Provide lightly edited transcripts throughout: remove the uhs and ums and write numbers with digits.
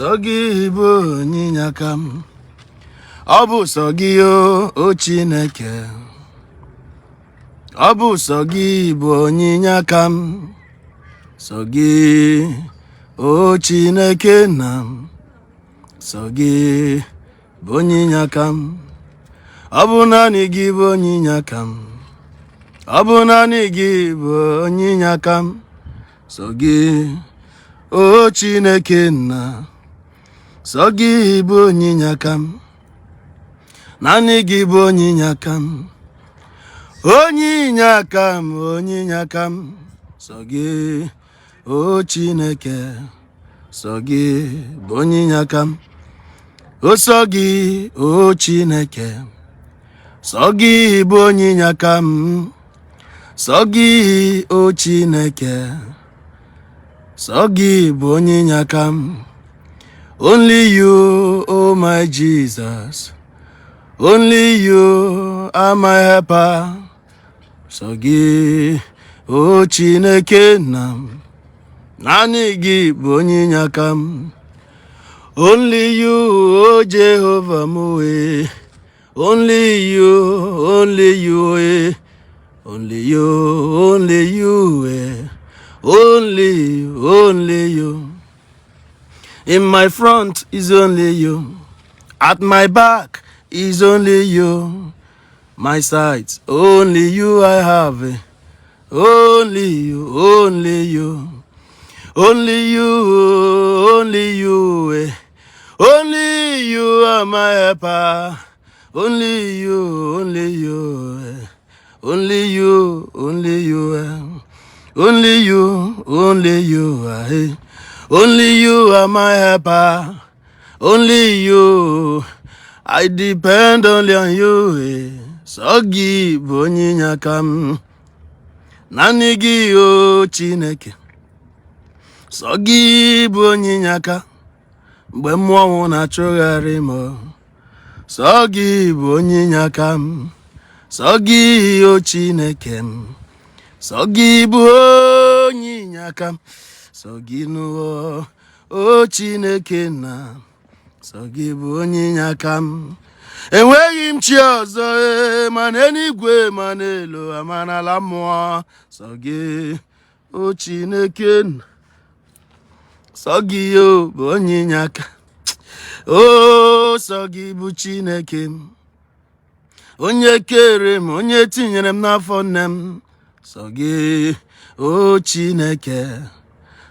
Sogi bụ nyinyaka m, ọ bụ sọ gị o Chineke, ọ bụ sọ gị bụ nyinyaka m, sọ gị o Chineke nna m, sọ gị bụ nyinyaka m, ọ bụ naanị gị bụ nyinyaka m, ọ bụ naanị gị bụ nyinyaka m, sọ gị o Chineke nna, sọ gị bụ nyinyaka m, naanị gị bụ nyinyaka m, nyinyaka m, nyinyaka m, sọ gị o Chineke, sọ gị bụ nyinyaka m, o sọ gị o Chineke, sọ gị bụ nyinyaka m, sọ gị o Chineke, sọ gị bụ nyinyaka m. Only you, oh my Jesus, only you are my helper. Sọ gị o Chineke nna m, naanị gị bụ nyinyaka m. Only you, oh Jehovah m, only you, only you, only you, only you, only you. In my front is only you, at my back is only you, my sides only you I have, only you, only you, only you, only you, only you are my helper, only you, only you, only you, only you, only you, only you, only you are my helper, only you, I depend only on you. Sọ gị bụ nyinyaka m, naanị gị o Chineke, sọ gị bụ nyinyaka mgbe mmụọ na-achụgharị m, sọ gị bụ nyinyaka m, sọ gị o Chineke m, sọ gị bụ nyinyaka m, sọ gị nụọ o Chineke nna, sọ gị bụ nyinyaka m. Enweghị m chi ọzọ ma n'eluigwe ma n'elu ma n'ala mmụọ, sọ gị o Chineke nna, sọ gị o bụ nyinyaka, o sọ gị bụ Chineke m, onye kere m, onye tinyere m n'afọ nne m, sọ gị o Chineke,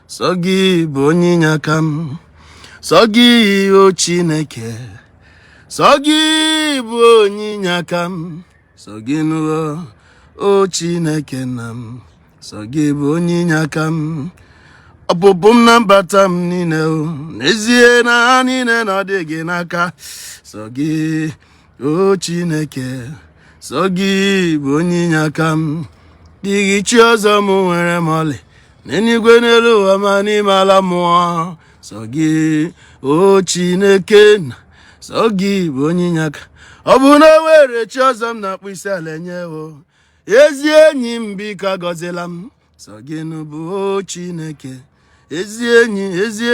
sọ gị bụ nyinyaka m, sọ gị o Chineke, sọ gị bụ nyinyaka m, sọ gị nụọ o Chineke nna m, sọ gị bụ nyinyaka m. Ọpụpụ m na mbata m niile n'ezie na ha niile na ọ dị gị n'aka, sọ gị o Chineke, sọ gị bụ nyinyaka m. Dịghị chi ọzọ m nwere ma ọlị n'eluigwe n'elu ụwa ma n'ime ala mmụọ, sọ gị o Chineke nna, sọ gị bụ nyinyaka. Ọ bụ na o were chi ọzọ m na-akpụ isi ala enye ezi enyi m biko agọzila m, sọ gị bụ o Chineke, ezi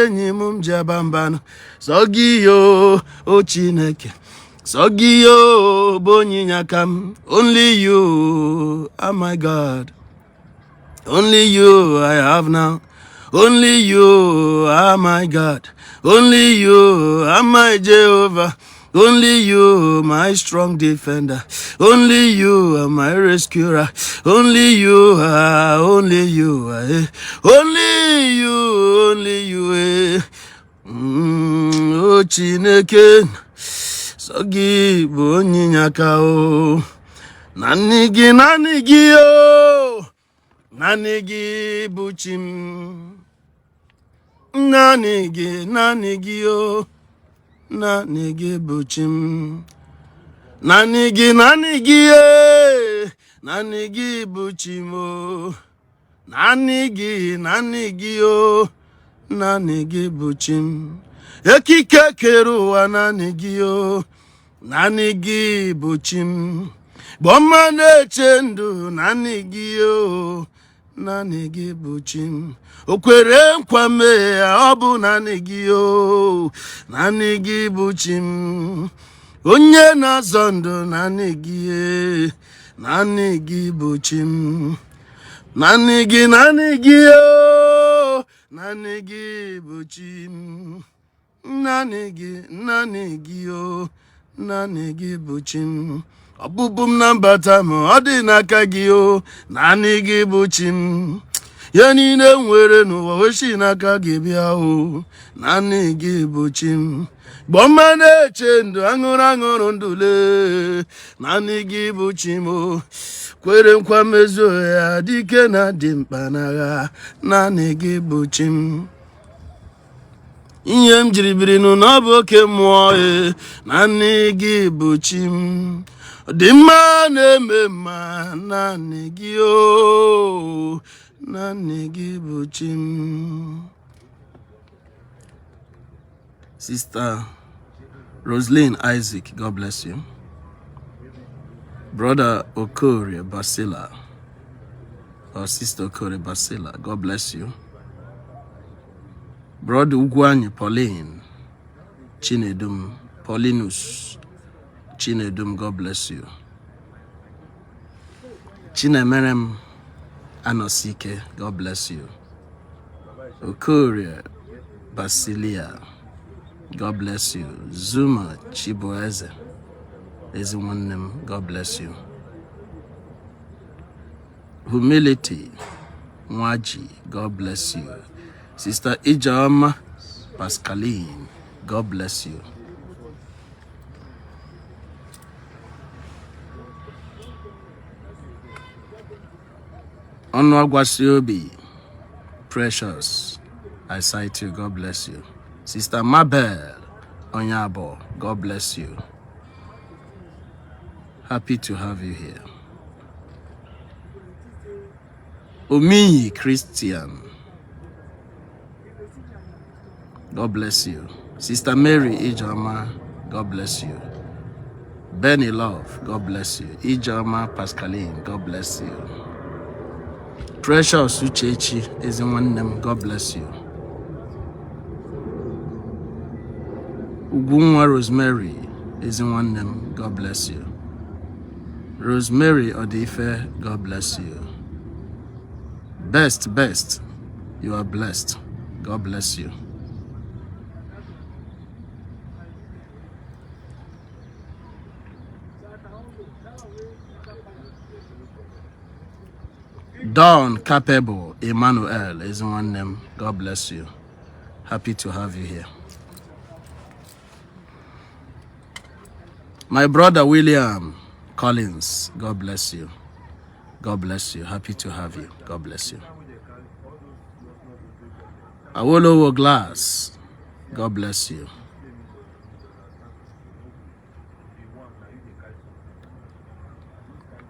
enyi m ji aba mbanụ, sọ gị o Chineke, sọ gị bụ nyinyaka m. Only you are my God, only you I have now, only you are my God, only you are my Jehovah, only you my strong defender, only you are my rescuer, only you are, only you are, only you, only you, o Chineke, sọ gị bụ nyinyaka o, naanị gị, naanị gị o, naanị gị bụ chi m, naanị gị, naanị gị o, naanị gị bụ chi m, naanị gị, naanị gị naanị gị bụ chi m o, naanị gị, naanị gị o, naanị gị bụ chi m. Ekike kere ụwa naanị gị o, naanị gị bụ chi m. Gbọmma na-eche ndụ naanị gị o, naanị gị bụ chi m. O kwere nkwa mee ya, ọ bụ naanị gị o, naanị gị bụ chi m. Onye na-azọ ndụ naanị gị, naanị gị bụ chi m. Naanị gị o, naanị gị bụ chi m. Naanị gị o, naanị gị bụ chi m. Ọbụbụ m na mbata m ọ dị n'aka gị o, naanị gị bụ chi m. Ya niile nwere n'ụwa ochi n'aka gị bịa o, naanị gị bụ chi m. Gbọmma na-eche ndụ aṅụrụ ndụle, naanị gị bụ chi m o. Kwere nkwa mezuo ya, dike na dị mkpa n'agha, naanị gị bụ chi m. Ihe m jiri biri n'ụlọ ọ bụ oke mmụọ, naanị gị bụ chi m. Dị mma na-eme mma, naanị gị o, naanị gị bụ chi m. Sister Roslyn Isaac, God bless you. Brother Okorie Basila, or Sister Okorie Basila, God bless you. Brother Ugwanyi Pauline Chinedum, Paulinus Chinedum, God bless you. Chinemerem Anosike, God bless you. Okorie Basilia, God bless you. Zuma Chibueze, Eziwanem, God bless you. Humility Mwaji, God bless you. Sister Ijama Pascaline, God bless you. Onwagwasiobi, Precious, I cite you, God bless you. Sister Mabel Onyabo, God bless you. Happy to have you here. Omi Christian, God bless you. Sister Mary Ijama, God bless you. Benny Love, God bless you. Ijama Pascaline, God bless you. Precious Uchechi is in one name, God bless you. Ugunwa Rosemary is in one name, God bless you. Rosemary Odife, God bless you. Best, you are blessed. God bless you. Dawn Capable Emmanuel is in one name. God bless you. Happy to have you here. My brother William Collins, God bless you. God bless you. Happy to have you. God bless you. Awolowo Glass, God bless you.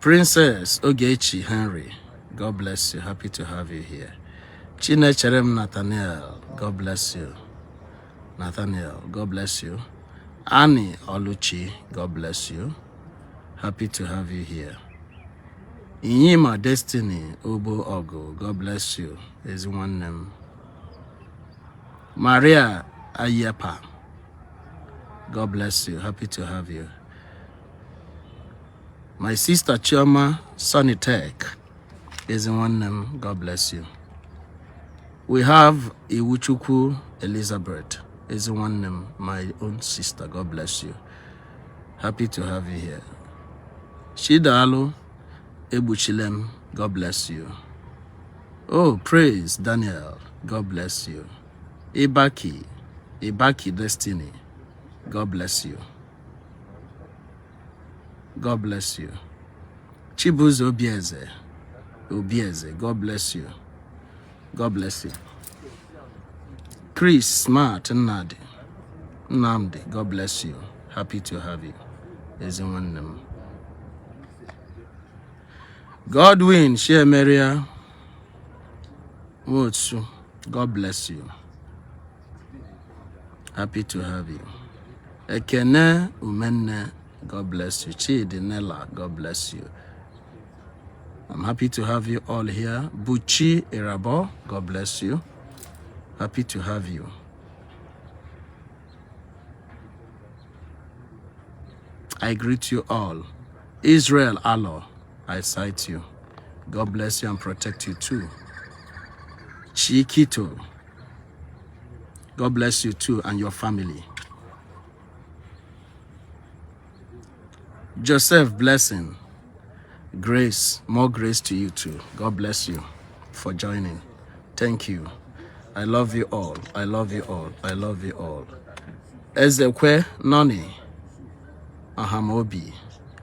Princess Ogechi Henry, God bless you. Happy to have you here. Chinecherem Nathaniel, God bless you. Nathaniel, God bless you. Annie Oluchi, God bless you. Happy to have you here. Inyima Destiny Obo Ogo, God bless you. Is one name. Maria Ayepa, God bless you. Happy to have you. My sister Chioma Sonitech is in one name. God bless you. We have Iwuchukwu Elizabeth is in one name. My own sister. God bless you. Happy to have you here. Shidalo Ebuchilem. God bless you. Oh, praise Daniel. God bless you. Ibaki Destiny. God bless you. God bless you. Chibuz Obieze, God bless you. God bless you. Chris Smart Nnamdi, God bless you. Happy to have you. There's one name. Godwin Shemeria Wotsu, God bless you. Happy to have you. Ekene Umene, God bless you. Chidi Nella, God bless you. I'm happy to have you all here. Buchi Irabo, God bless you. Happy to have you. I greet you all. Israel Allah, I cite you. God bless you and protect you too. Chikito, God bless you too and your family. Joseph, blessing. Grace, more grace to you too. God bless you for joining. Thank you. I love you all. I love you all. I love you all. Ezekwe Noni Ahamobi,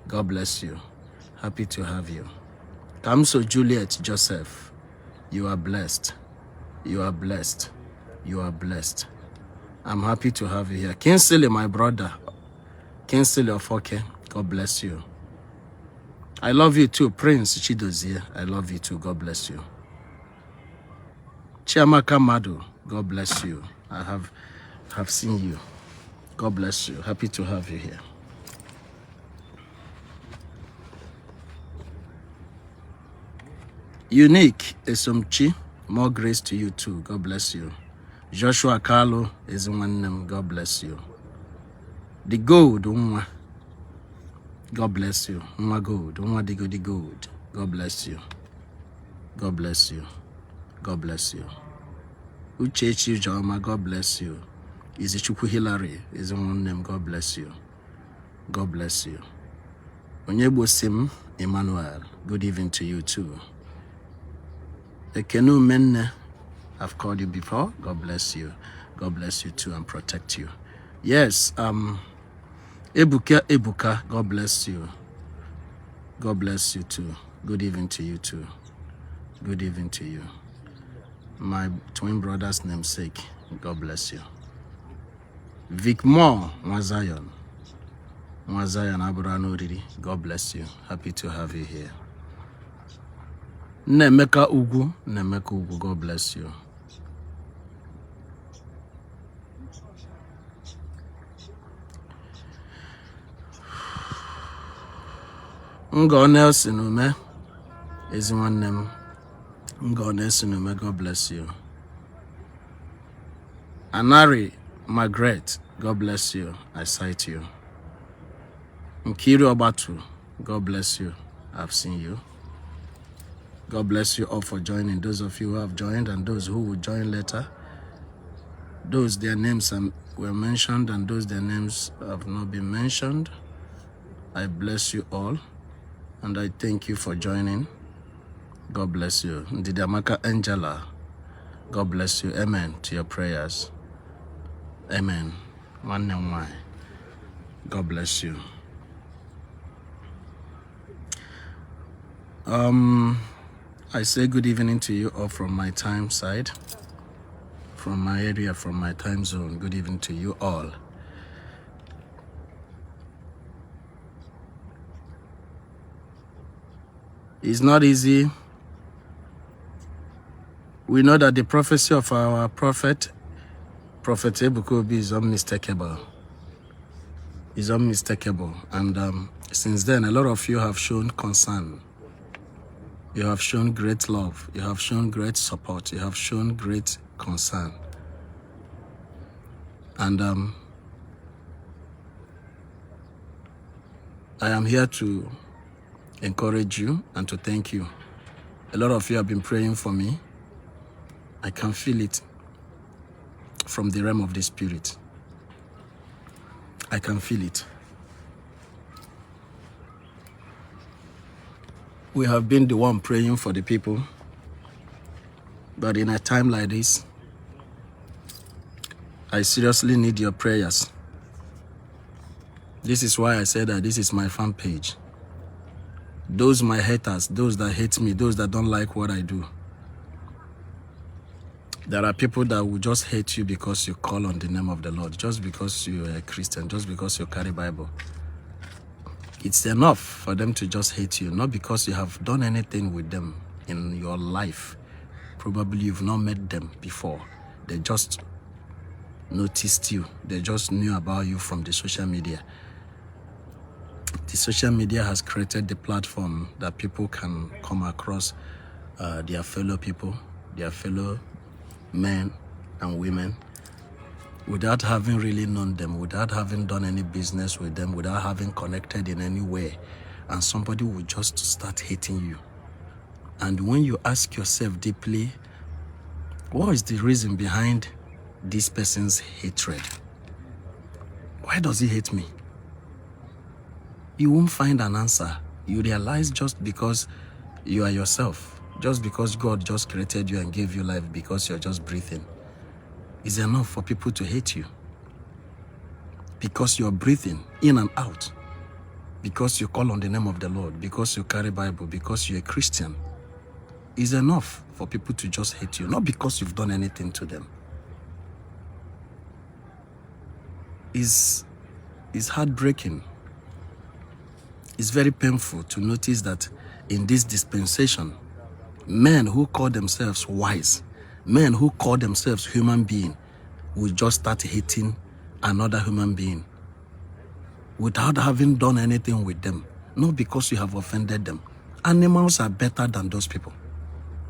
God bless you. Happy to have you. Kamso Juliet Joseph, you are blessed. You are blessed. You are blessed. I'm happy to have you here. Kinsley, my brother. Kinsley Ofoke, God bless you. I love you too, Prince Chidozie. I love you too. God bless you. Chiamaka Madu, God bless you. I have seen you. God bless you. Happy to have you here. Unique Esomchi, more grace to you too. God bless you. Joshua Carlo is one name. God bless you. The gold, God bless you. Gold, the gold. God bless you. God bless you. God bless you. Uchechi Jama, God bless you. Izichukwu Hillary is one name. God bless you. God bless you. Onyebo Sim Emmanuel, good evening to you too. Ekenu Menne, I've called you before. God bless you. God bless you too and protect you. Yes, Ebuka, God bless you. God bless you too. Good evening to you too. Good evening to you. My twin brother's namesake, God bless you. Vic Moore, Mwazayon. Mwazayon Aburanuriri, God bless you. Happy to have you here. Nemeka Ugu, God bless you. Ngo Nelson Ume is one name. Ngo Nelson Ume, God bless you. Anari Margaret, God bless you. I cite you. Nkiri Obatu, God bless you. I've seen you. God bless you all for joining. Those of you who have joined and those who will join later. Those their names were mentioned and those their names have not been mentioned. I bless you all and I thank you for joining. God bless you. Ndidamaka Angela, God bless you. Amen to your prayers. Amen. One and one. God bless you. I say good evening to you all from my time side, from my area, from my time zone. Good evening to you all. It's not easy. We know that the prophecy of our Prophet Ebuka Obi is unmistakable. Is unmistakable. And since then, a lot of you have shown concern. You have shown great love. You have shown great support. You have shown great concern. And I am here to encourage you and to thank you. A lot of you have been praying for me. I can feel it from the realm of the spirit. I can feel it. We have been the one praying for the people. But in a time like this, I seriously need your prayers. This is why I said that this is my fan page. Those my haters, those that hate me, those that don't like what I do. There are people that will just hate you because you call on the name of the Lord, just because you are a Christian, just because you carry Bible. It's enough for them to just hate you, not because you have done anything with them in your life. Probably you've not met them before. They just noticed you. They just knew about you from the social media. The social media has created the platform that people can come across their fellow people, their fellow men and women, without having really known them, without having done any business with them, without having connected in any way. And somebody will just start hating you. And when you ask yourself deeply, what is the reason behind this person's hatred? Why does he hate me? You won't find an answer. You realize just because you are yourself, just because God just created you and gave you life because you're just breathing, is enough for people to hate you. Because you're breathing in and out, because you call on the name of the Lord, because you carry Bible, because you're a Christian, is enough for people to just hate you, not because you've done anything to them. It's heartbreaking. It's very painful to notice that in this dispensation, men who call themselves wise, men who call themselves human being, will just start hating another human being without having done anything with them, not because you have offended them. Animals are better than those people.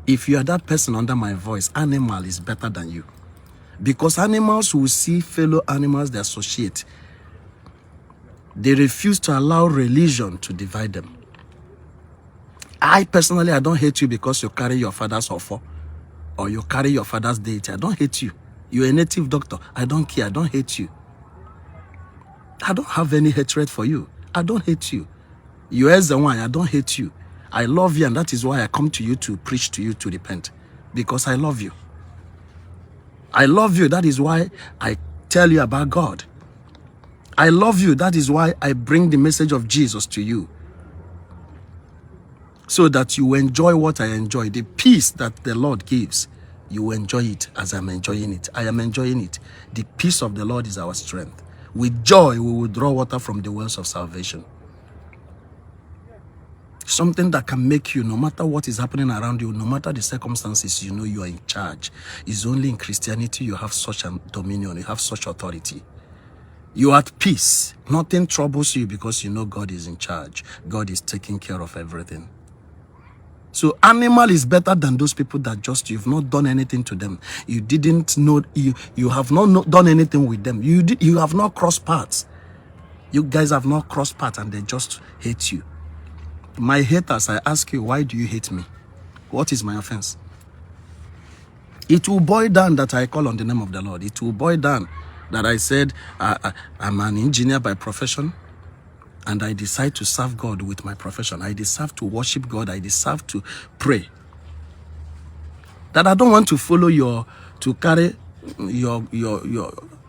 If you are that person under my voice, animal is better than you. Because animals will see fellow animals they associate. They refuse to allow religion to divide them. I personally, I don't hate you because you carry your father's offer or you carry your father's deity. I don't hate you. You're a native doctor. I don't care. I don't hate you. I don't have any hatred for you. I don't hate you. You are the one. I don't hate you. I love you, and that is why I come to you to preach to you to repent. Because I love you. I love you. That is why I tell you about God. I love you. That is why I bring the message of Jesus to you. So that you enjoy what I enjoy. The peace that the Lord gives, you enjoy it as I'm enjoying it. I am enjoying it. The peace of the Lord is our strength. With joy, we will draw water from the wells of salvation. Something that can make you, no matter what is happening around you, no matter the circumstances, you know you are in charge. It's only in Christianity you have such a dominion, you have such authority. You are at peace. Nothing troubles you because you know God is in charge. God is taking care of everything. So animal is better than those people that just, you've not done anything to them. You didn't know, you have not done anything with them. You have not crossed paths. You guys have not crossed paths and they just hate you. My haters, I ask you, why do you hate me? What is my offense? It will boil down that I call on the name of the Lord. It will boil down that I said, I'm an engineer by profession, and I decide to serve God with my profession. I deserve to worship God. I deserve to pray. That I don't want to follow to carry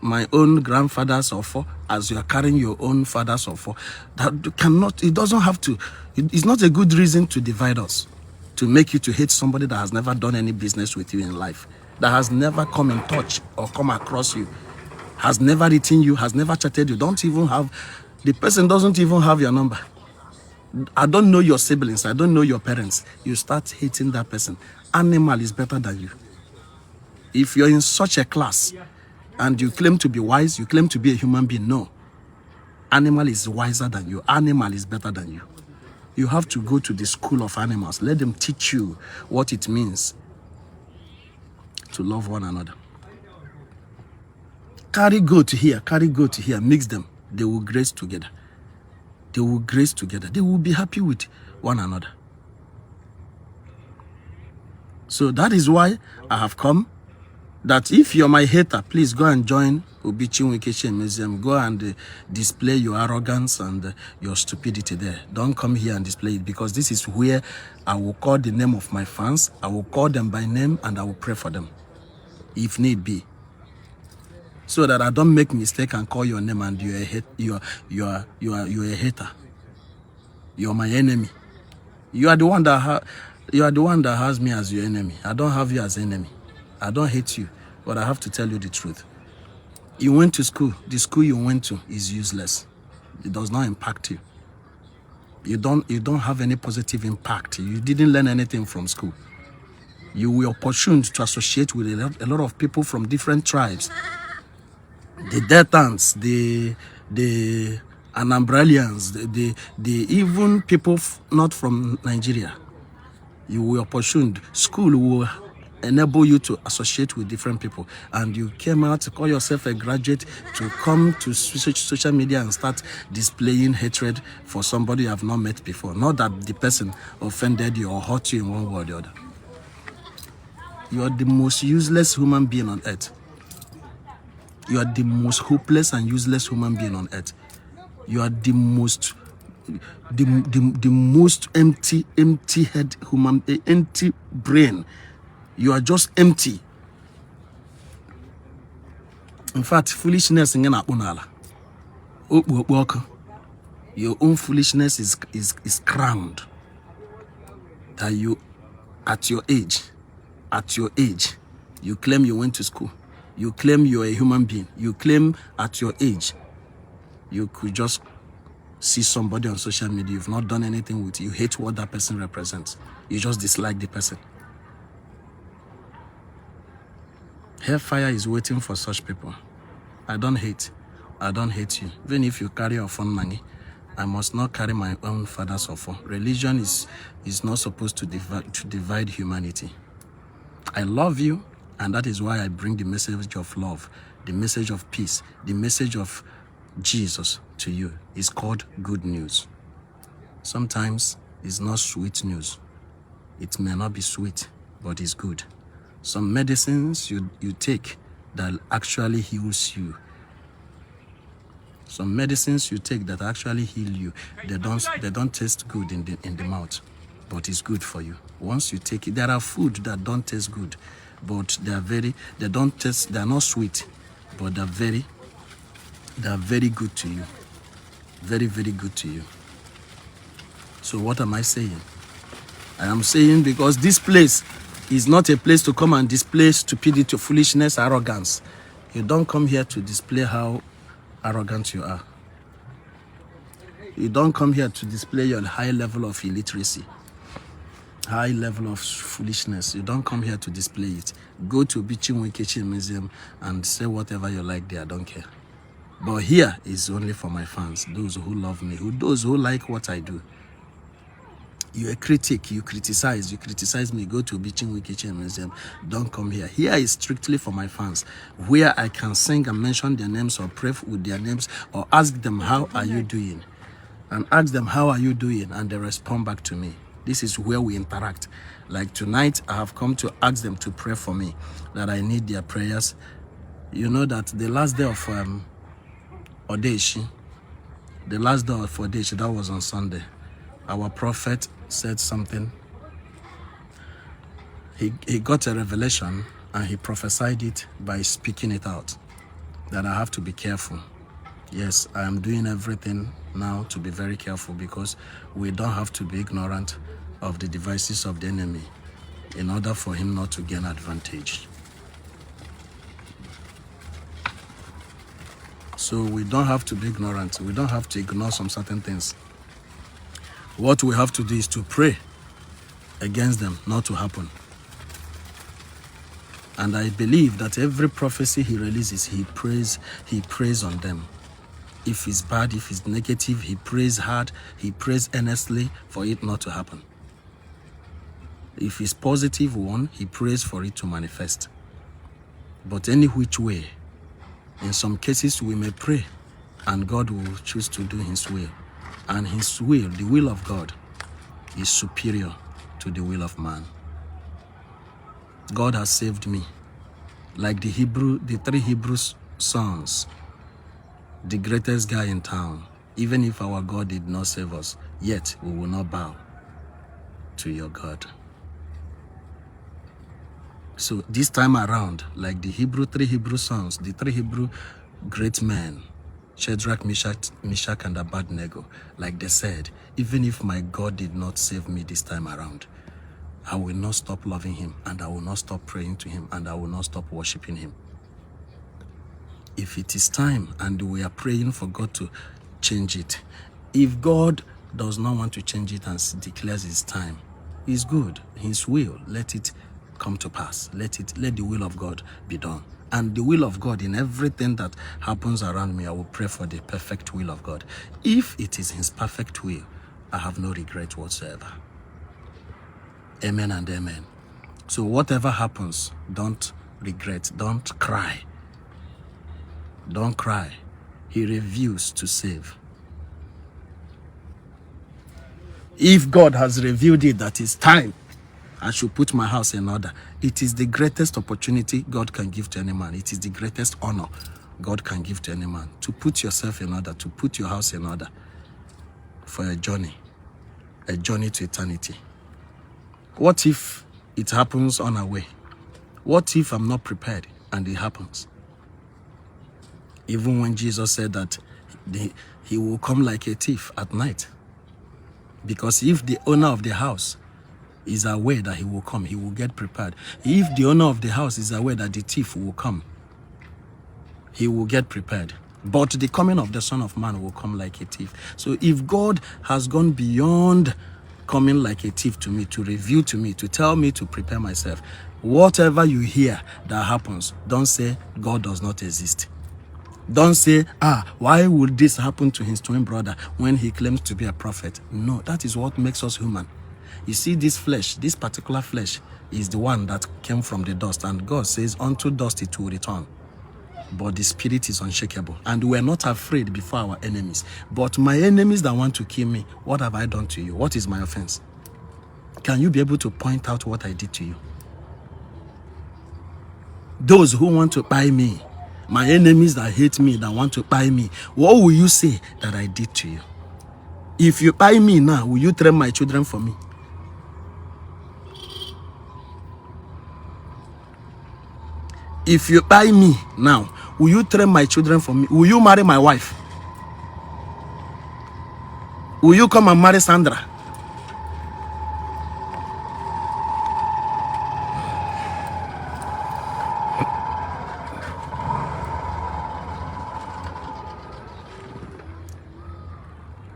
my own grandfather's offer as you are carrying your own father's offer. That cannot, it doesn't have to, it's not a good reason to divide us, to make you to hate somebody that has never done any business with you in life, that has never come in touch or come across you, has never written you, has never chatted you, the person doesn't even have your number. I don't know your siblings, I don't know your parents. You start hating that person. Animal is better than you. If you're in such a class and you claim to be wise, you claim to be a human being, no. Animal is wiser than you. Animal is better than you. You have to go to the school of animals. Let them teach you what it means to love one another. Carry goat here, mix them. They will grace together. They will grace together. They will be happy with one another. So that is why I have come. That if you're my hater, please go and join Obi Chinweke Museum. Go and display your arrogance and your stupidity there. Don't come here and display it, because this is where I will call the name of my fans. I will call them by name and I will pray for them, if need be. So that I don't make mistake and call your name and you're a hater. You're my enemy. You are the one that has me as your enemy. I don't have you as enemy. I don't hate you, but I have to tell you the truth. You went to school. The school you went to is useless. It does not impact you. You don't have any positive impact. You didn't learn anything from school. You were opportuned to associate with a lot of people from different tribes. The Deltans, the and Umbrellians, the even people not from Nigeria, you were opportuned. School will enable you to associate with different people, and you came out to call yourself a graduate to come to social media and start displaying hatred for somebody you have not met before. Not that the person offended you or hurt you in one way or the other. You are the most useless human being on earth. You are the most hopeless and useless human being on earth. You are the most empty head human, empty brain. You are just empty. In fact, foolishness in your own foolishness is crowned. That you, at your age, you claim you went to school. You claim you're a human being. You claim at your age, you could just see somebody on social media. You've not done anything with it. You hate what that person represents. You just dislike the person. Hellfire is waiting for such people. I don't hate you. Even if you carry your phone money, I must not carry my own father's offering. Religion is not supposed to divide humanity. I love you, and that is why I bring the message of love, the message of peace, the message of Jesus to you. It's called good news. Sometimes it's not sweet news. It may not be sweet, but it's good. Some medicines you take that actually heals you. Some medicines you take that actually heal you, they don't taste good in the mouth, but it's good for you. Once you take it, there are food that don't taste good, but they are not sweet, but they are very good to you. Very, very good to you. So what am I saying? I am saying because this place is not a place to come and display stupidity, foolishness, arrogance. You don't come here to display how arrogant you are. You don't come here to display your high level of illiteracy, high level of foolishness. You don't come here to display it. Go to Bichinwe Museum and say whatever you like there. I don't care. But here is only for my fans, those who love me, those who like what I do. You're a critic, you criticize me, go to Bichinwe Museum. Don't come here. Here is strictly for my fans, where I can sing and mention their names or pray with their names or ask them, how are you doing? And ask them, how are you doing? And they respond back to me. This is where we interact. Like tonight, I have come to ask them to pray for me, that I need their prayers. You know that the last day of Odeshi, that was on Sunday. Our prophet said something. He got a revelation and he prophesied it by speaking it out, that I have to be careful. Yes, I am doing everything now to be very careful, because we don't have to be ignorant of the devices of the enemy in order for him not to gain advantage. So we don't have to be ignorant. We don't have to ignore some certain things. What we have to do is to pray against them not to happen. And I believe that every prophecy he releases, he prays on them. If it's bad, if it's negative, he prays hard, he prays earnestly for it not to happen. If it's positive one, he prays for it to manifest. But any which way, in some cases we may pray and God will choose to do his will. And his will, the will of God, is superior to the will of man. God has saved me. Like the three Hebrew sons, the greatest guy in town. Even if our God did not save us, yet we will not bow to your God. So this time around, like the three Hebrew sons, the three Hebrew great men, Shadrach, Meshach, and Abednego, like they said, even if my God did not save me this time around, I will not stop loving him, and I will not stop praying to him, and I will not stop worshiping him. If it is time and we are praying for God to change it, if God does not want to change it and declares his time, it's good, his will, let it come to pass. Let the will of God be done. And the will of God in everything that happens around me, I will pray for the perfect will of God. If it is his perfect will, I have no regret whatsoever. Amen and amen. So whatever happens, don't regret, don't cry. Don't cry. He refused to save. If God has revealed it that it's time, I should put my house in order. It is the greatest opportunity God can give to any man. It is the greatest honor God can give to any man. To put yourself in order, to put your house in order for a journey to eternity. What if it happens on our way? What if I'm not prepared and it happens? Even when Jesus said that he will come like a thief at night. Because if the owner of the house is aware that he will come, he will get prepared. If the owner of the house is aware that the thief will come, he will get prepared. But the coming of the Son of Man will come like a thief. So if God has gone beyond coming like a thief to me, to reveal to me, to tell me to prepare myself, whatever you hear that happens, don't say God does not exist. Don't say, why would this happen to his twin brother when he claims to be a prophet? No, that is what makes us human. You see, this flesh, this particular flesh, is the one that came from the dust. And God says, unto dust it will return. But the spirit is unshakable. And we're not afraid before our enemies. But my enemies that want to kill me, what have I done to you? What is my offense? Can you be able to point out what I did to you? Those who want to buy me, my enemies that hate me, that want to buy me, what will you say that I did to you? If you buy me now, will you train my children for me? If you buy me now, will you train my children for me? Will you marry my wife? Will you come and marry Sandra?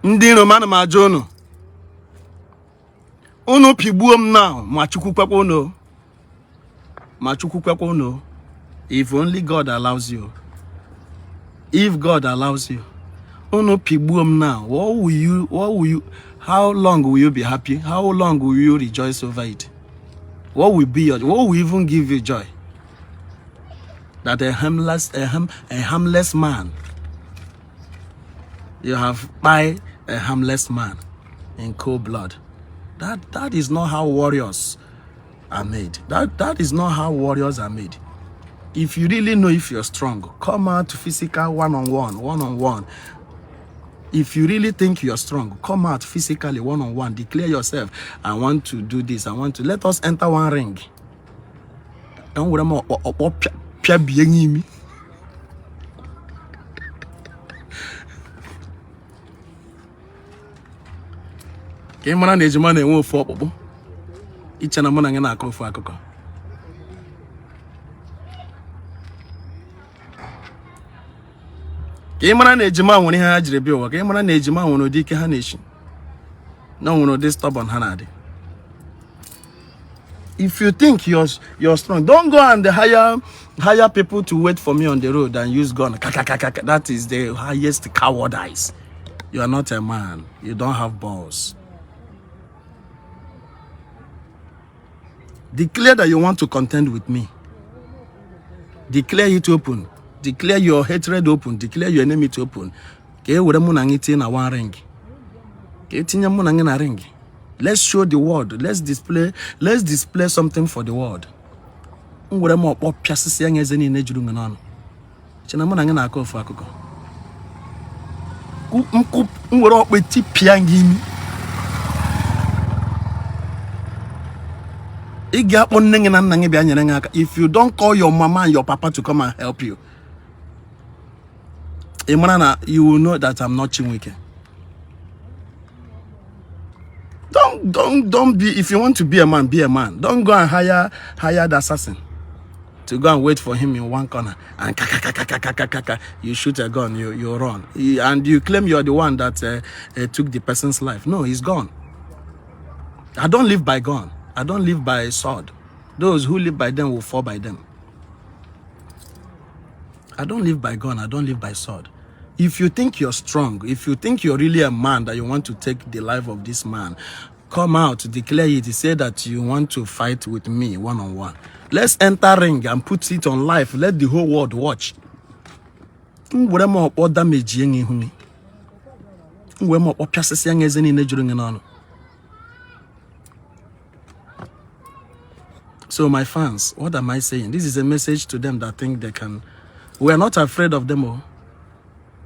Ndi no man ma jono. Uno pigbuom now, machuku kwekwo no. Machuku kwekwo no. If only God allows you. If God allows you. Uno pigbuom now. What will you, how long will you be happy? How long will you rejoice over it? What will even give you joy? That a harmless man, you have by a harmless man in cold blood. That is not how warriors are made. That is not how warriors are made. If you really know if you're strong, come out to physical one-on-one. If you really think you're strong, come out physically one-on-one. Declare yourself, I want to do this. I want to. Let us enter one ring. Don't worry more. Kemana na-ejima na-enwe ofu ọkpụkpụ. Iche na mụ na gị na-akọ ofu akụkọ. Kemana na-ejima nwere ihe ha jiri bịa ụwa. Kemana na-ejima nwere ụdị ike ha na-eshi. Na nwere ụdị stubborn ha na-adị. If you think you're strong, don't go and hire people to wait for me on the road and use gun. That is the highest cowardice. You are not a man. You don't have balls. Declare that you want to contend with me. Declare it open. Declare your hatred open. Declare your enemy to open. Let's show the world. Let's display something for the world. If you don't call your mama and your papa to come and help you, you will know that I'm not Chinwike. Don't be, if you want to be a man, be a man. Don't go and hire the assassin to go and wait for him in one corner and you shoot a gun, you run, and you claim you're the one that took the person's life. No, he's gone. I don't live by gun. I don't live by sword. Those who live by them will fall by them. I don't live by gun, I don't live by sword. If you think you're strong, if you think you're really a man, that you want to take the life of this man, come out, declare it, say that you want to fight with me one-on-one. Let's enter ring and put it on live. Let the whole world watch. So my fans, what am I saying? This is a message to them that think they can. We are not afraid of them all.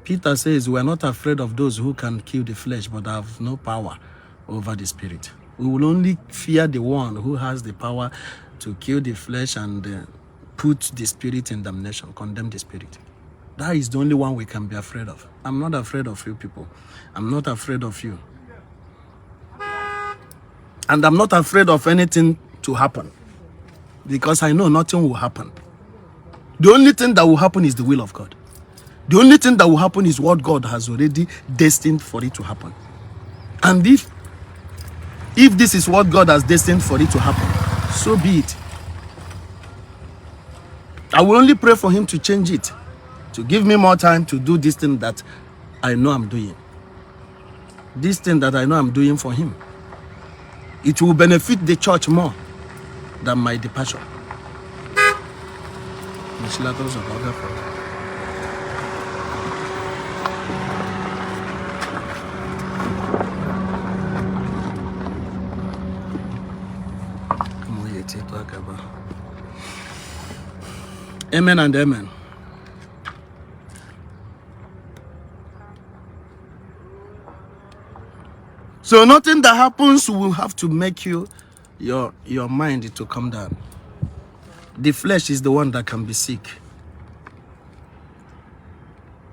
Peter says we are not afraid of those who can kill the flesh but have no power over the spirit. We will only fear the one who has the power to kill the flesh and put the spirit in damnation, condemn the spirit. That is the only one we can be afraid of. I'm not afraid of you people. I'm not afraid of you. And I'm not afraid of anything to happen, because I know nothing will happen. The only thing that will happen is the will of God. The only thing that will happen is what God has already destined for it to happen. And if this is what God has destined for it to happen, so be it. I will only pray for him to change it, to give me more time to do this thing that I know I'm doing. This thing that I know I'm doing for him. It will benefit the church more than my departure. Amen and amen. So nothing that happens will have to make your mind to come down. The flesh is the one that can be sick.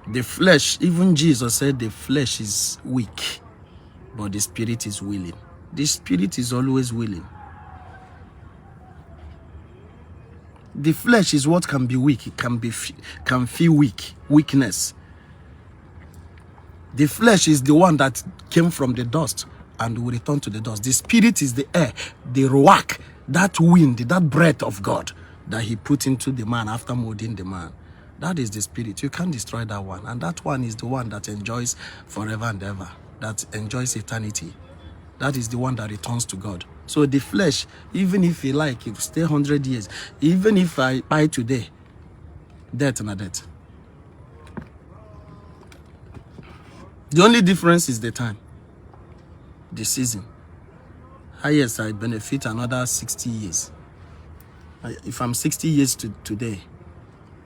The flesh, even Jesus said the flesh is weak, but the spirit is willing. The spirit is always willing. The flesh is what can be weak. It can feel weak, weakness. The flesh is the one that came from the dust and will return to the dust. The spirit is the air, the ruach, that wind, that breath of God that he put into the man after molding the man. That is the spirit. You can't destroy that one. And that one is the one that enjoys forever and ever, that enjoys eternity. That is the one that returns to God. So the flesh, even if you like, if stay 100 years, even if I buy today, death and a death. The only difference is the time, the season. Highest, I benefit another 60 years. If I'm 60 years today,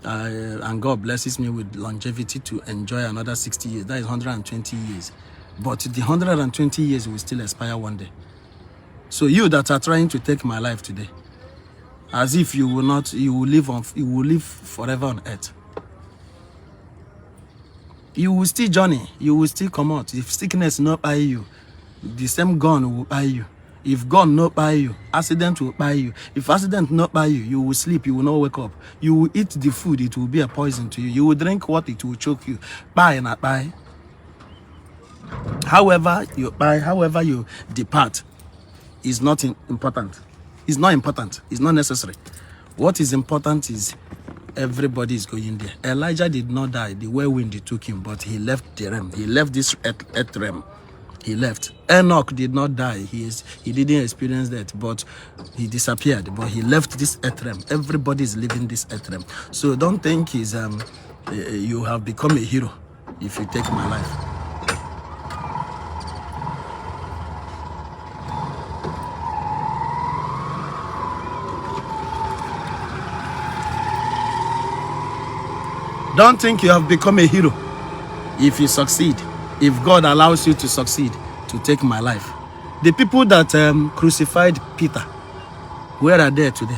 and God blesses me with longevity to enjoy another 60 years, that is 120 years. But the 120 years will still expire one day. So you that are trying to take my life today, as if you will not, you will live forever on earth. You will still journey, you will still come out. If sickness not buy you, the same gun will buy you. If gun not buy you, accident will buy you. If accident not buy you, you will sleep, you will not wake up. You will eat the food, it will be a poison to you. You will drink what, it will choke you. Buy and not buy. However you buy, however you depart, is not important. It's not important. It's not necessary. What is important is everybody is going there. Elijah did not die. The whirlwind took him, but he left the realm. He left this earth realm. He left. Enoch did not die. He didn't experience that, but he disappeared. But he left this earth realm. Everybody is living this earth realm. So don't think you have become a hero if you take my life. Don't think you have become a hero if you succeed. If God allows you to succeed, to take my life. The people that crucified Peter, where are they today?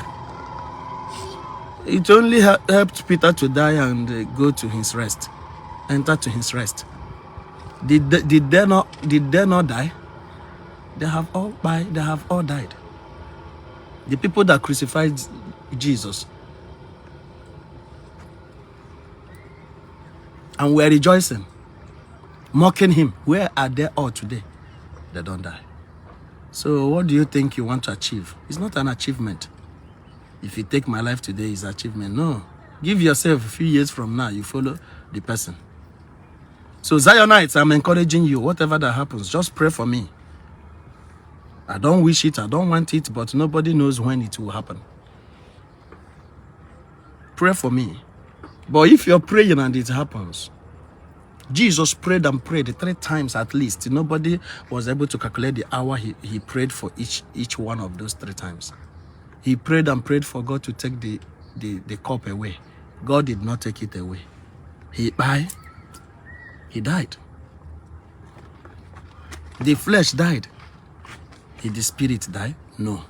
It only helped Peter to die and go to his rest, enter to his rest. Did they not die? They have all died. The people that crucified Jesus, and we're rejoicing, mocking him, where are they all today? They don't die. So what do you think you want to achieve? It's not an achievement. If you take my life today, it's achievement. No. Give yourself a few years from now, you follow the person. So Zionites, I'm encouraging you, whatever that happens, just pray for me. I don't wish it, I don't want it, but nobody knows when it will happen. Pray for me. But if you're praying and it happens, Jesus prayed and prayed 3 times at least. Nobody was able to calculate the hour he prayed for each one of those 3 times. He prayed and prayed for God to take the cup away. God did not take it away. He died. The flesh died. Did the spirit die? No.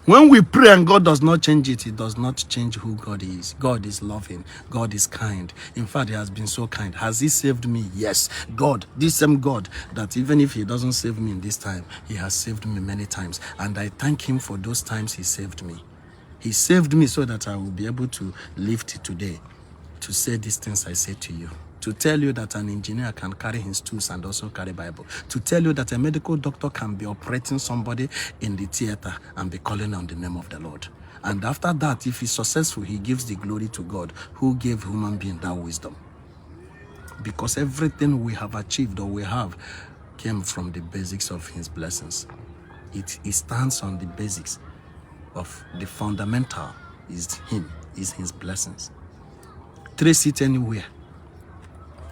When we pray and God does not change it, it does not change who God is. God is loving. God is kind. In fact, he has been so kind. Has he saved me? Yes. God, this same God, that even if he doesn't save me in this time, he has saved me many times. And I thank him for those times he saved me. He saved me so that I will be able to live today, to say these things I say to you. To tell you that an engineer can carry his tools and also carry Bible. To tell you that a medical doctor can be operating somebody in the theater and be calling on the name of the Lord. And after that, if he's successful, he gives the glory to God who gave human being that wisdom. Because everything we have achieved or we have came from the basics of his blessings. It stands on the basics of the fundamental is him, is his blessings. Trace it anywhere.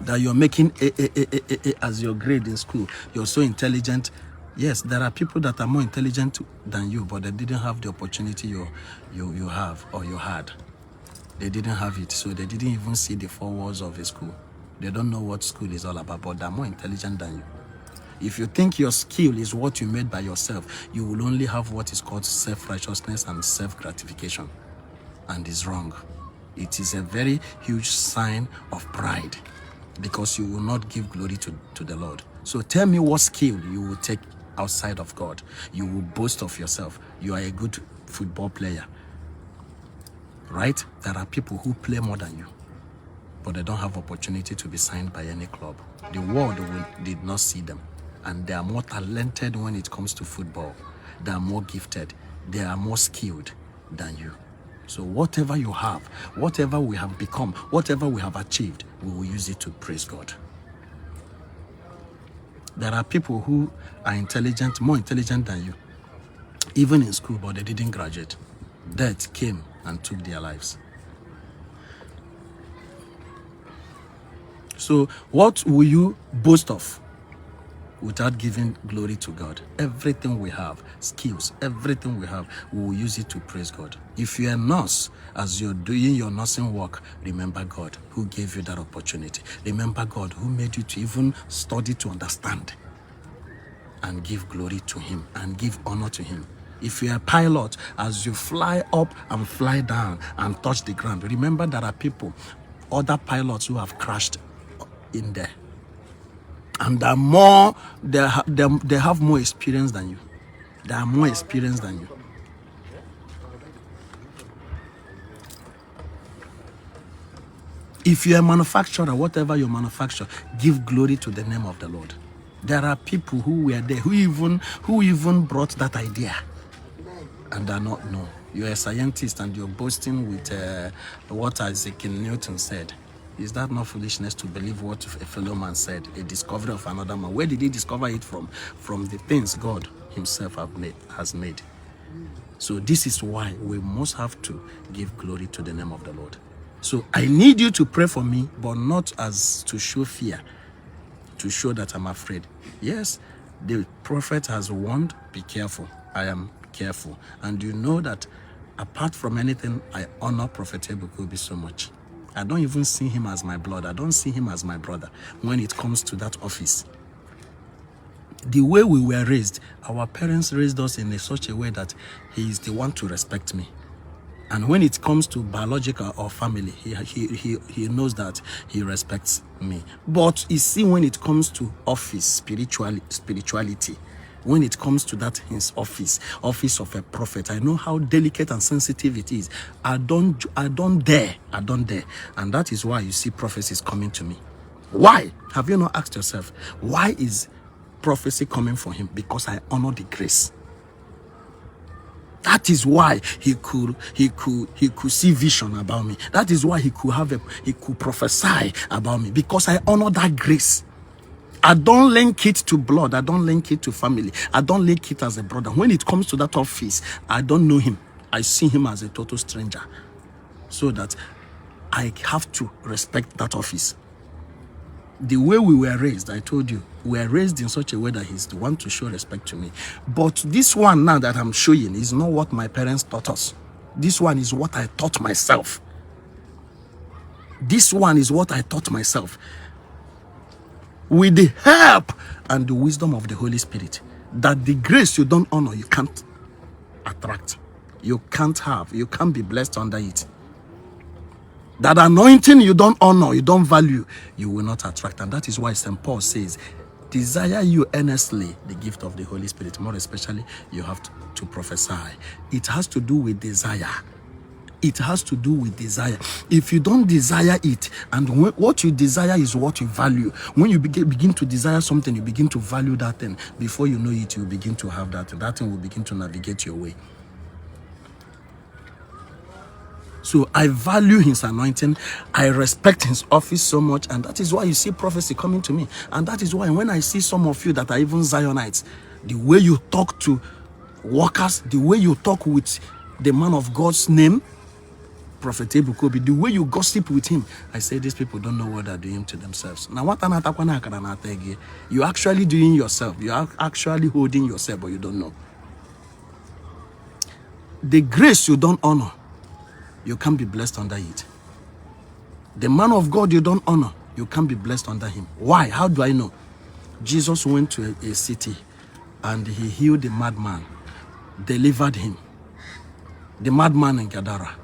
That you're making A as your grade in school. You're so intelligent. Yes, there are people that are more intelligent than you, but they didn't have the opportunity you have or you had. They didn't have it, so they didn't even see the 4 walls of a school. They don't know what school is all about, but they're more intelligent than you. If you think your skill is what you made by yourself, you will only have what is called self-righteousness and self-gratification. And it's wrong. It is a very huge sign of pride, because you will not give glory to the Lord. So tell me what skill you will take outside of God. You will boast of yourself. You are a good football player. Right? There are people who play more than you, but they don't have opportunity to be signed by any club. The world did not see them. And they are more talented when it comes to football. They are more gifted. They are more skilled than you. So whatever you have, whatever we have become, whatever we have achieved, we will use it to praise God. There are people who are intelligent, more intelligent than you, even in school, but they didn't graduate. Death came and took their lives. So what will you boast of without giving glory to God? Everything we have, skills, everything we have, we will use it to praise God. If you're a nurse, as you're doing your nursing work, remember God who gave you that opportunity. Remember God who made you to even study to understand, and give glory to him and give honor to him. If you're a pilot, as you fly up and fly down and touch the ground, remember there are people, other pilots who have crashed in there. And they have more experience than you. They are more experienced than you. If you're a manufacturer, whatever you manufacture, give glory to the name of the Lord. There are people who were there, who even brought that idea, and are not known. You're a scientist and you're boasting with what Isaac Newton said. Is that not foolishness to believe what a fellow man said, a discovery of another man? Where did he discover it from? From the things God himself has made. So this is why we must have to give glory to the name of the Lord. So I need you to pray for me, but not as to show fear, to show that I'm afraid. Yes, the prophet has warned, be careful. I am careful. And you know that apart from anything, I honor Prophet Ebuka Obi so much. I don't even see him as my blood. I don't see him as my brother when it comes to that office. The way we were raised, our parents raised us in such a way that he is the one to respect me. And when it comes to biological or family, he knows that he respects me. But you see, when it comes to office, spirituality, when it comes to that his office of a prophet, I know how delicate and sensitive it is. I don't dare. And that is why you see prophecies coming to me. Why? Have you not asked yourself, why is prophecy coming for him? Because I honor the grace. That is why he could see vision about me. That is why he could prophesy about me, because I honor that grace. I don't link it to blood. I don't link it to family. I don't link it as a brother. When it comes to that office, I don't know him. I see him as a total stranger. So that I have to respect that office. The way we were raised, I told you, we were raised in such a way that he's the one to show respect to me. But this one now that I'm showing is not what my parents taught us. This one is what I taught myself. This one is what I taught myself. With the help and the wisdom of the Holy Spirit, that the grace you don't honor, you can't attract. You can't have. You can't be blessed under it. That anointing you don't honor, you don't value, you will not attract. And that is why St. Paul says, desire you earnestly the gift of the Holy Spirit. More especially, you have to prophesy. It has to do with desire. It has to do with desire. If you don't desire it, and what you desire is what you value. When you begin to desire something, you begin to value that thing. Before you know it, you begin to have that. That thing will begin to navigate your way. So I value his anointing. I respect his office so much. And that is why you see prophecy coming to me. And that is why when I see some of you that are even Zionites, the way you talk to workers, the way you talk with the man of God's name, Prophet Ebuka Obi, the way you gossip with him, I say these people don't know what they're doing to themselves. Now, what you're actually doing yourself. You are actually holding yourself, but you don't know. The grace you don't honor, you can't be blessed under it. The man of God you don't honor, you can't be blessed under him. Why? How do I know? Jesus went to a city and he healed the madman, delivered him. The madman in Gadara,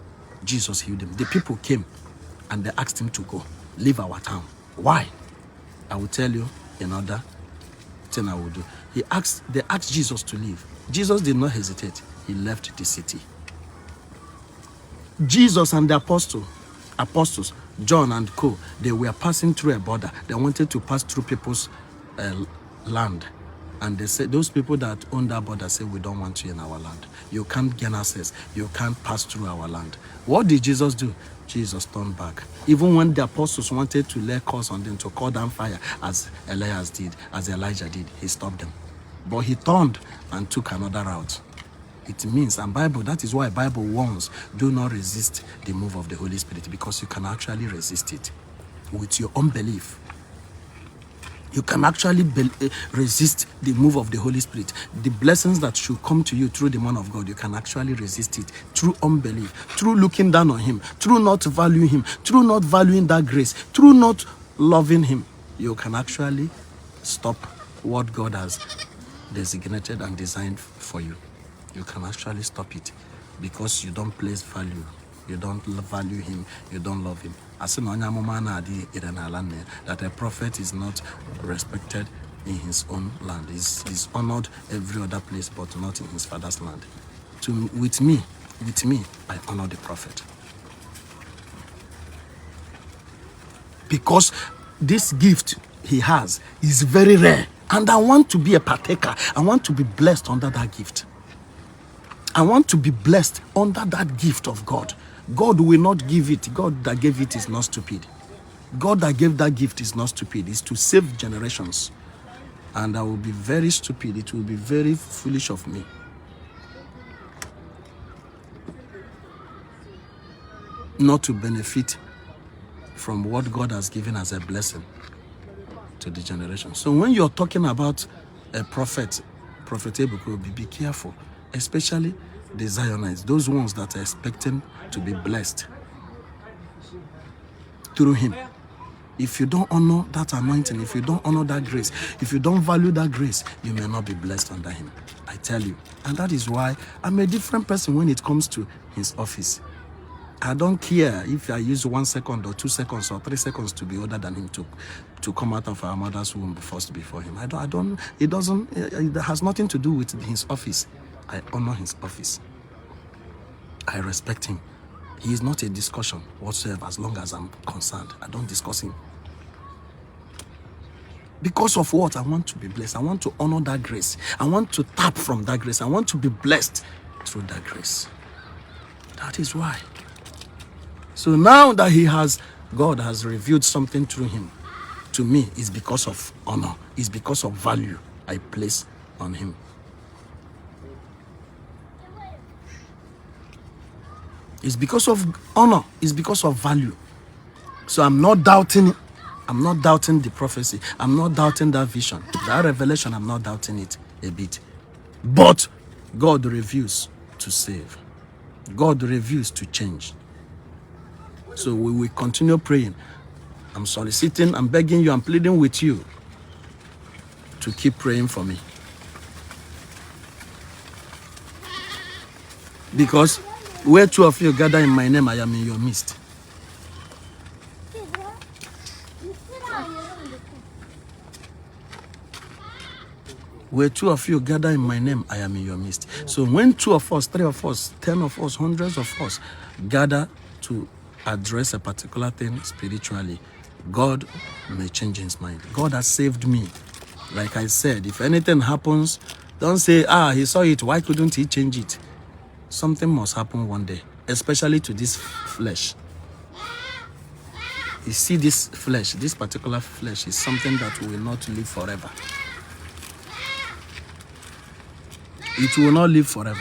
Jesus healed him. The people came and they asked him to go, leave our town. Why? I will tell you another thing I will do. They asked Jesus to leave. Jesus did not hesitate. He left the city. Jesus and the apostles, John and co, they were passing through a border. They wanted to pass through people's land. And they said, those people that own that border say, we don't want you in our land. You can't gain access. You can't pass through our land. What did Jesus do? Jesus turned back. Even when the apostles wanted to lay curse on them, to call down fire, as Elias did, as Elijah did, he stopped them. But he turned and took another route. It means, and Bible, that is why Bible warns, do not resist the move of the Holy Spirit, because you can actually resist it with your unbelief. You can actually resist the move of the Holy Spirit. The blessings that should come to you through the man of God, you can actually resist it through unbelief, through looking down on him, through not valuing him, through not valuing that grace, through not loving him. You can actually stop what God has designated and designed for you. You can actually stop it because you don't place value. You don't value him. You don't love him. That a prophet is not respected in his own land. He's honored every other place, but not in his father's land. With me, I honor the prophet. Because this gift he has is very rare. And I want to be a partaker. I want to be blessed under that gift. I want to be blessed under that gift of God. God will not give it. God that gave it is not stupid. God that gave that gift is not stupid. It's to save generations. And I will be very stupid. It will be very foolish of me not to benefit from what God has given as a blessing to the generation. So when you're talking about a prophet, Prophet Ebuka Obi, be careful. Especially the Zionites, those ones that are expecting to be blessed through him. If you don't honor that anointing, if you don't honor that grace, if you don't value that grace, you may not be blessed under him. I tell you. And that is why I'm a different person when it comes to his office. I don't care if I use 1 second or 2 seconds or 3 seconds to be older than him to come out of our mother's womb first before him. It has nothing to do with his office. I honor his office. I respect him. He is not a discussion whatsoever as long as I'm concerned. I don't discuss him. Because of what? I want to be blessed. I want to honor that grace. I want to tap from that grace. I want to be blessed through that grace. That is why. So now that God has revealed something through him to me, is because of honor, is because of value I place on him. It's because of honor, it's because of value. So I'm not doubting it. I'm not doubting the prophecy. I'm not doubting that vision. That revelation, I'm not doubting it a bit. But God reveals to save. God reveals to change. So we will continue praying. I'm soliciting, I'm begging you, I'm pleading with you to keep praying for me. Because where two of you gather in my name, I am in your midst. Where two of you gather in my name, I am in your midst. So when 2 of us, 3 of us, 10 of us, hundreds of us gather to address a particular thing spiritually, God may change his mind. God has saved me. Like I said, if anything happens, don't say, he saw it, why couldn't he change it? Something must happen one day, especially to this flesh. You see, this flesh, this particular flesh is something that will not live forever. It will not live forever.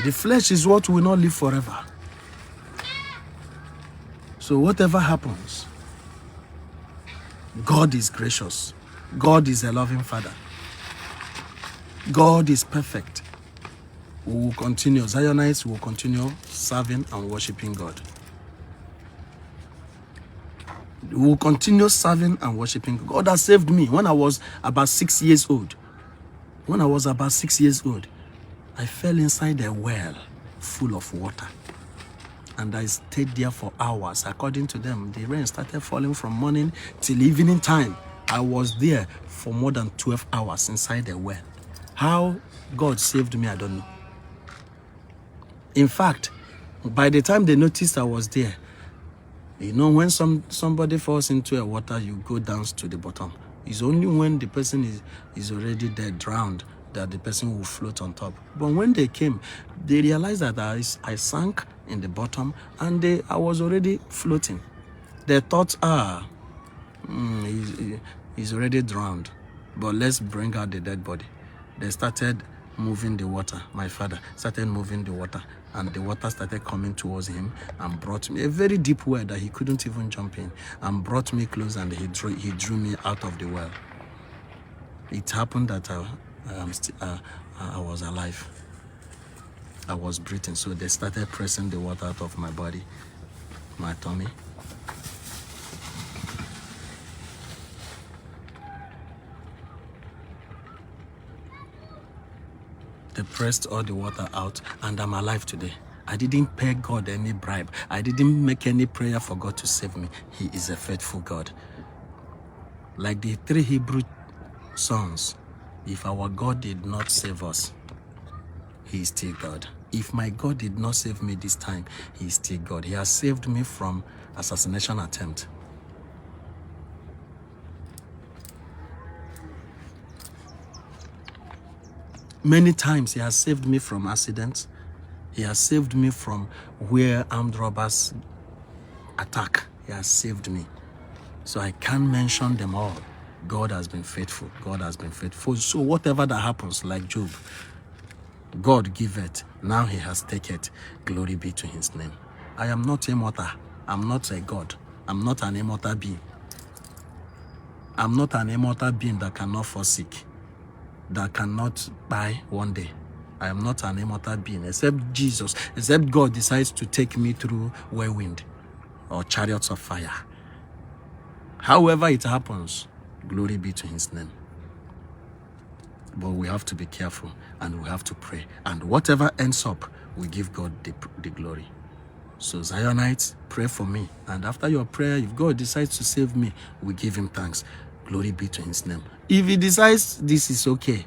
The flesh is what will not live forever. So whatever happens, God is gracious. God is a loving Father. God is perfect. We will continue, Zionites will continue serving and worshiping God. We will continue serving and worshiping God. God has saved me when I was about 6 years old. When I was about 6 years old, I fell inside a well full of water. And I stayed there for hours. According to them, the rain started falling from morning till evening time. I was there for more than 12 hours inside the well. How God saved me, I don't know. In fact, by the time they noticed I was there, you know, when somebody falls into a water, you go down to the bottom. It's only when the person is already dead, drowned, that the person will float on top. But when they came, they realized that I sank in the bottom and I was already floating. They thought, he's already drowned, but let's bring out the dead body. They started moving the water. My father started moving the water, and the water started coming towards him and brought me a very deep well that he couldn't even jump in, and brought me close, and he drew me out of the well. It happened that I was alive. I was breathing, so they started pressing the water out of my body, my tummy. They pressed all the water out, and I'm alive today. I didn't pay God any bribe. I didn't make any prayer for God to save me. He is a faithful God. Like the 3 Hebrew sons, if our God did not save us, He is still God. If my God did not save me this time, He is still God. He has saved me from assassination attempt. Many times He has saved me from accidents. He has saved me from where armed robbers attack. He has saved me. So I can't mention them all. God has been faithful. God has been faithful. So whatever that happens, like Job, God giveth, now He has taken it. Glory be to His name. I am not immortal. I'm not a God. I'm not an immortal being. I'm not an immortal being that cannot forsake, that cannot die one day. I am not an immortal being, except Jesus, except God decides to take me through whirlwind or chariots of fire. However it happens, glory be to His name. But we have to be careful, and we have to pray. And whatever ends up, we give God the glory. So Zionites, pray for me. And after your prayer, if God decides to save me, we give Him thanks. Glory be to His name. If He decides this is okay,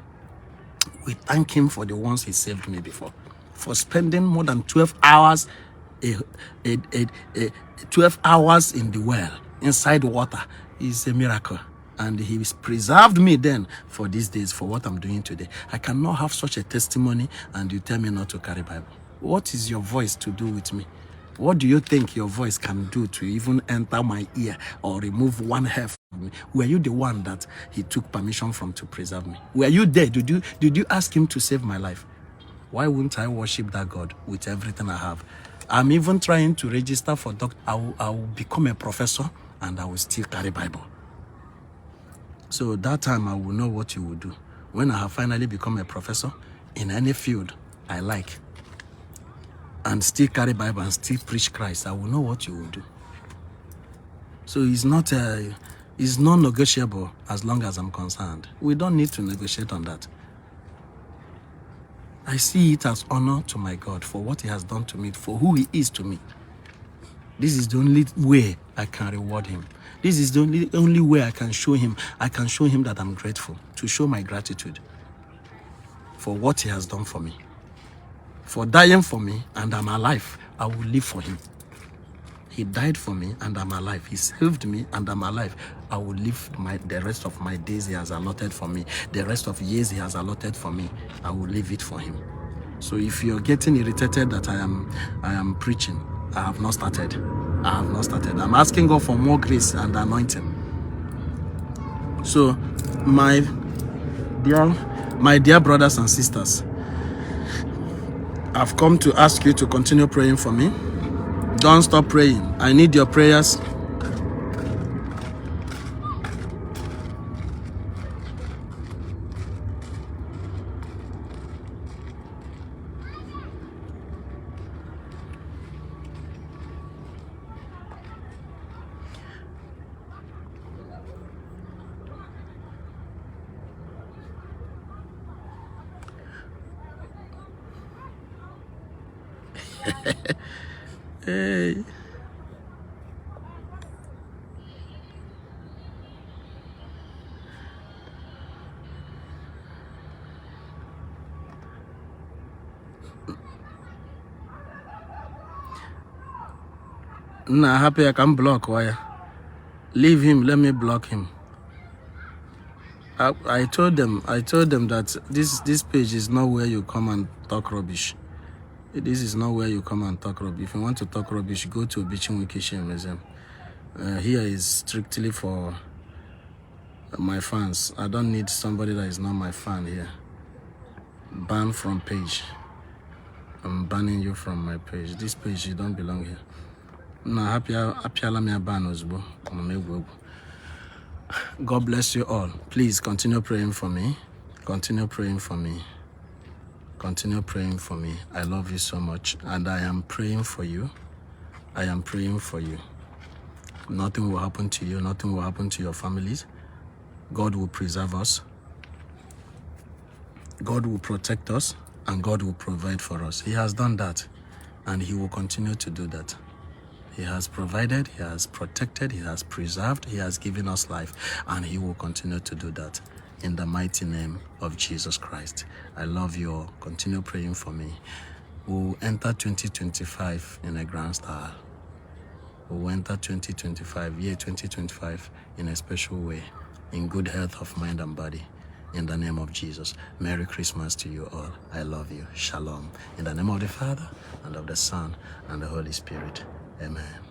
we thank Him for the ones He saved me before. for spending more than 12 hours, 12 hours in the well, inside water, is a miracle. And he preserved me then for these days, for what I'm doing today. I cannot have such a testimony and you tell me not to carry Bible. What is your voice to do with me? What do you think your voice can do to even enter my ear or remove one hair from me? Were you the one that he took permission from to preserve me? Were you there? Did you ask him to save my life? Why wouldn't I worship that God with everything I have? I'm even trying to register for doctor. I will become a professor and I will still carry Bible. So that time I will know what you will do. When I have finally become a professor in any field I like, and still carry Bible and still preach Christ, I will know what you will do. So it's non-negotiable as long as I'm concerned. We don't need to negotiate on that. I see it as honor to my God for what he has done to me, for who he is to me. This is the only way I can reward him. This is the only way I can show him. I can show him that I'm grateful, to show my gratitude for what he has done for me. For dying for me and I'm alive, I will live for him. He died for me and I'm alive. He saved me and I'm alive. I will live the rest of my days he has allotted for me. The rest of years he has allotted for me, I will live it for him. So if you're getting irritated that I am preaching, I have not started. I have not started. I'm asking God for more grace and anointing. So my dear brothers and sisters, I've come to ask you to continue praying for me. Don't stop praying. I need your prayers. Hey. Nah, happy I can block wire. Leave him, let me block him. I told them that this page is not where you come and talk rubbish. This is not where you come and talk rubbish. If you want to talk rubbish, go to Bichin Wikishin Museum. Here is strictly for my fans. I don't need somebody that is not my fan here. Ban from page. I'm banning you from my page. This page, you don't belong here. Nah, happy ban Osbo. God bless you all. Please continue praying for me. Continue praying for me. Continue praying for me. I love you so much. And I am praying for you. I am praying for you. Nothing will happen to you. Nothing will happen to your families. God will preserve us. God will protect us. And God will provide for us. He has done that. And he will continue to do that. He has provided, he has protected, he has preserved, he has given us life, and he will continue to do that in the mighty name of Jesus Christ. I love you all. Continue praying for me. We'll enter 2025 in a grand style. We'll enter 2025 in a special way, in good health of mind and body. In the name of Jesus. Merry Christmas to you all. I love you. Shalom. In the name of the Father, and of the Son, and the Holy Spirit. Amen.